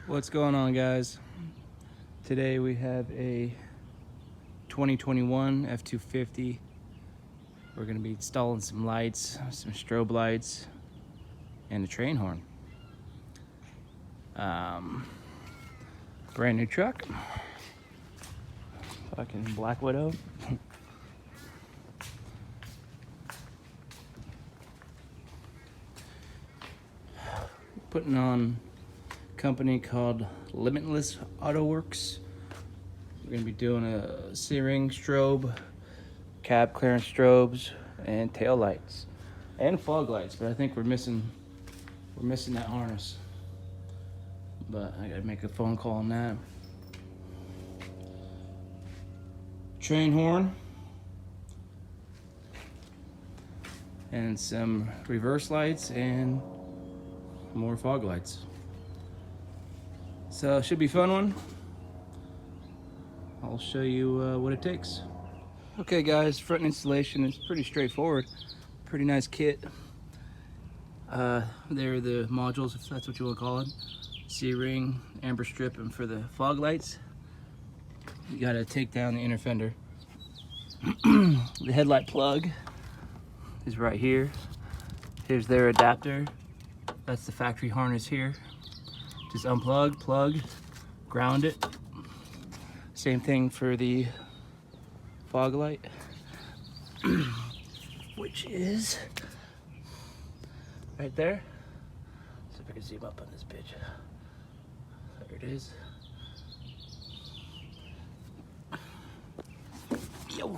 What's going on, guys? Today we have a 2021 F250. We're going to be installing some lights, some strobe lights, and a train horn. Brand new truck. Fucking Black Widow. Putting on a company called Limitless Autoworks. We're going to be doing a C-ring strobe, cab clearance strobes, and tail lights, and fog lights. But I think we're missing that harness. But I gotta make a phone call on that. Train horn, and some reverse lights, and more fog lights. So it should be a fun one. I'll show you what it takes. Okay guys, front installation is pretty straightforward. Pretty nice kit. There are the modules, if that's what you want to call it. C-ring, amber strip, and for the fog lights, you gotta take down the inner fender. The headlight plug is right here. Here's their adapter. That's the factory harness here. Just unplug, plug, ground it. Same thing for the fog light, which is right there. See if I can zoom up on this bitch. There it is. Yo.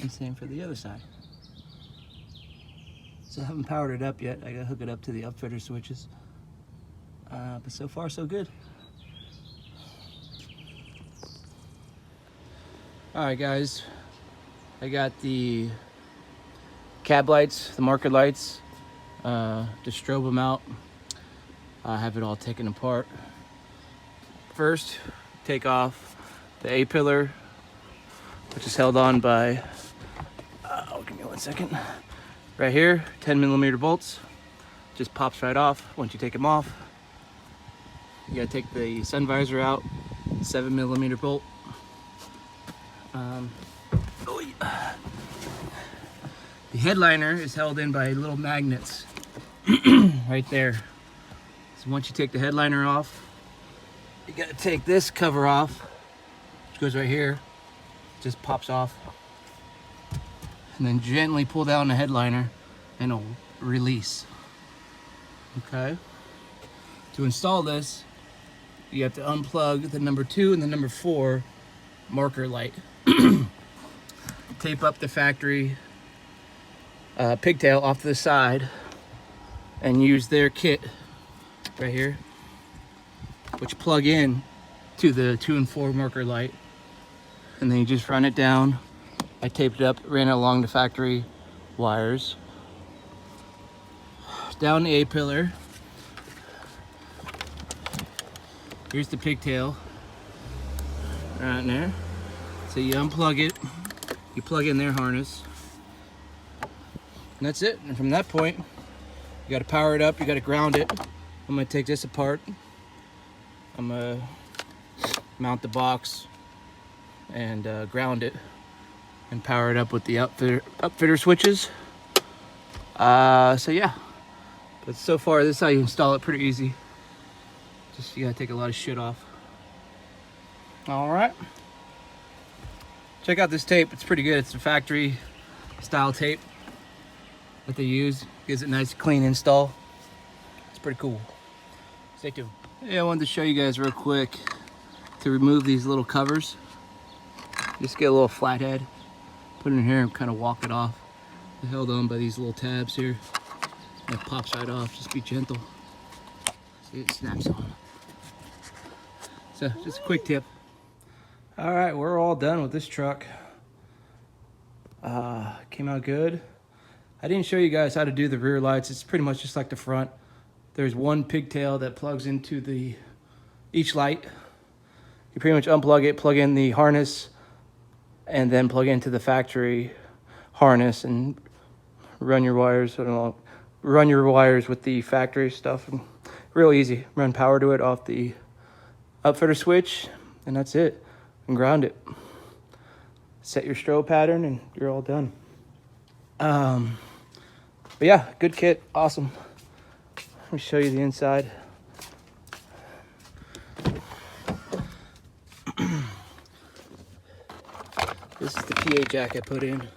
And same for the other side. So I haven't powered it up yet. I gotta hook it up to the upfitter switches. But so far so good. Alright guys, I got the cab lights, the marker lights, to strobe them out. I have it all taken apart. First, take off the A-pillar, which is held on by, give me 1 second. Right here, 10mm bolts. Just pops right off once you take them off. You gotta take the sun visor out, 7mm bolt. The headliner is held in by little magnets right there. So once you take the headliner off, you gotta take this cover off, which goes right here, just pops off. And then gently pull down the headliner and it'll release. Okay? To install this, you have to unplug the number 2 and the number 4 marker light. Tape up the factory pigtail off to the side and use their kit right here, which plug in to the 2 and 4 marker light. And then you just run it down. I taped it up, ran it along the factory wires. Down the A-pillar. Here's the pigtail, right in there. So you unplug it, you plug in their harness, and that's it. And from that point, you gotta power it up, you gotta ground it. I'm gonna take this apart. I'm gonna mount the box and ground it and power it up with the upfitter switches. So yeah, but so far this is how you install it, pretty easy. Just you gotta take a lot of shit off. All right, check out this tape, it's pretty good. It's a factory style tape that they use. Gives it a nice clean install. It's pretty cool. Stay tuned. Yeah, I wanted to show you guys real quick to remove these little covers. Just get a little flathead, put it in here and kind of walk it off. They're held on by these little tabs here. And it pops right off, just be gentle. See, it snaps on. So just a quick tip. All right, we're all done with this truck. Came out good. I didn't show you guys how to do the rear lights. It's pretty much just like the front. There's one pigtail that plugs into each light. You pretty much unplug it, plug in the harness, and then plug into the factory harness and run your wires along run your wires with the factory stuff. And real easy. Run power to it off the upfitter switch, and that's it. And ground it. Set your strobe pattern, and you're all done. But yeah, good kit, awesome. Let me show you the inside. This is the PA jack I put in.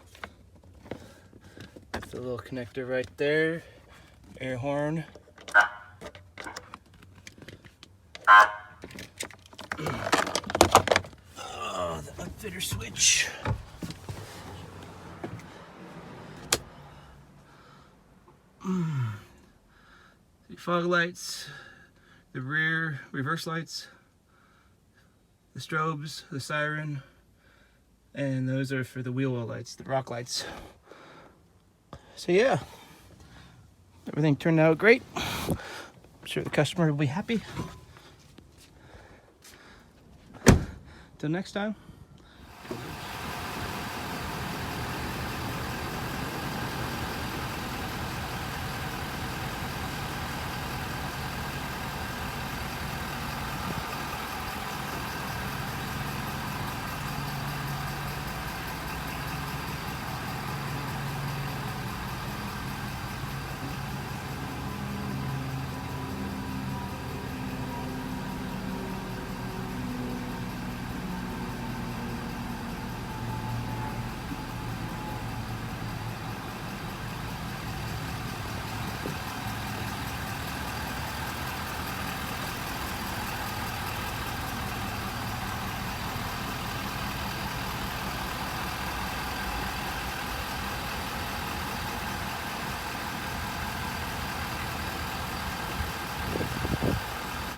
That's the little connector right there. Air horn. Oh, the upfitter switch. The fog lights, the rear reverse lights, the strobes, the siren, and those are for the wheel well lights, the rock lights. So yeah, everything turned out great. I'm sure the customer will be happy. Till next time.